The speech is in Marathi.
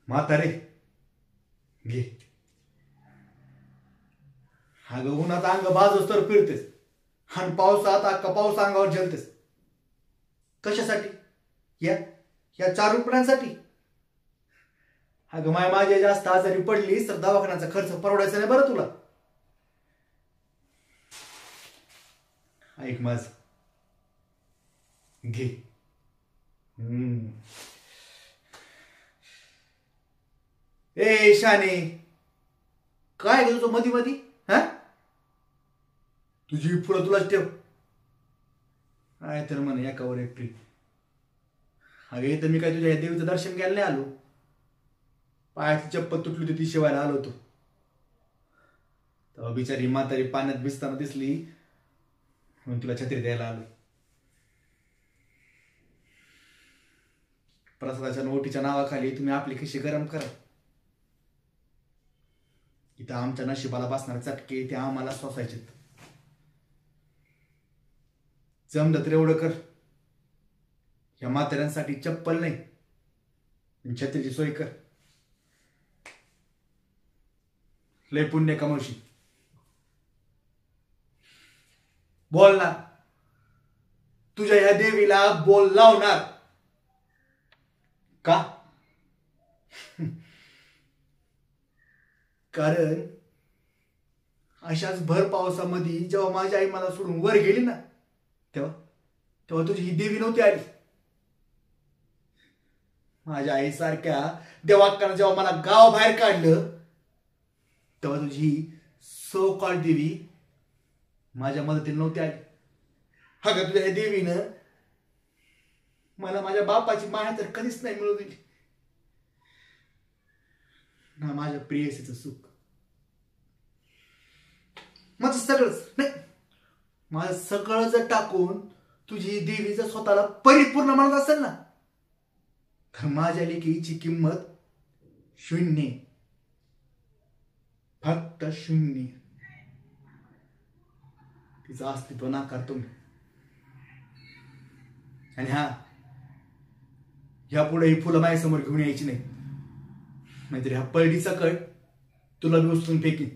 म्हातारे घे. अगं उन्हात अंग बाजूस तर फिरतेस आणि पावसात अख्खा पाऊस अंगावर झेलतेस. कशासाठी? या या 4 रुपयांसाठी? अगं माझ्या जास्त आजारी पडलीस तर दवाखान्याचा खर्च परवडायचा नाही बरं तुला. ऐक माझ, घे. ए शाने, काय ग तुझं मधी मधी? हा, तुझी पुढं तुलाच ठेव. काय तर म्हणे एकावर एक ट्रीप. अगे तर मी काय तुझ्या देवीचं दर्शन घ्यायला नाही आलो. पायाची चप्पल तुटली होती ती शिवायला आलो होतो. तेव्हा बिचारी म्हातारी पाण्यात भिजताना दिसली म्हणून तुला छत्री द्यायला आलो. प्रसादाच्या नोटीच्या नावाखाली तुम्ही आपली खिशी गरम करा. इथं आमच्या नशिबाला बसणारे चटके ते आम्हाला सोसायचे. जमलं तर एवढं कर, या म्हाताऱ्यांसाठी चप्पल नाही छत्रीची सोय कर. लय पुण्य कमावशी. बोल ना, तुझ्या ह्या देवीला बोल लावणार का? कारण अशाच भर पावसामध्ये जेव्हा माझी आई मला सोडून वर गेली ना, तेव्हा तेव्हा तुझी ही देवी नव्हती आली. माझ्या आईसारख्या देवाक्कानं जेव्हा मला गावाबाहेर काढलं तेव्हा तुझी सो कॉल्ड देवी माझ्या मदतीला नव्हती आली. हा का, तुझ्या देवीनं मला माझ्या बापाची माया तर कधीच नाही मिळू दिली ना, माझ्या प्रेयसीचं सुख. माझं सगळंच नाही, माझं सगळं जर टाकून तुझी देवी जर स्वतःला परिपूर्ण म्हणत असेल ना, तर माझ्या लेकीची किंमत 0, फक्त 0. तिचं अस्तित्व नाकारतो मी. आणि हा, ह्या पुढे ही फुलं माझ्यासमोर घेऊन यायची नाही, नाहीतर ह्या पळडीचा कळ तुला बी उचलून फेकीन.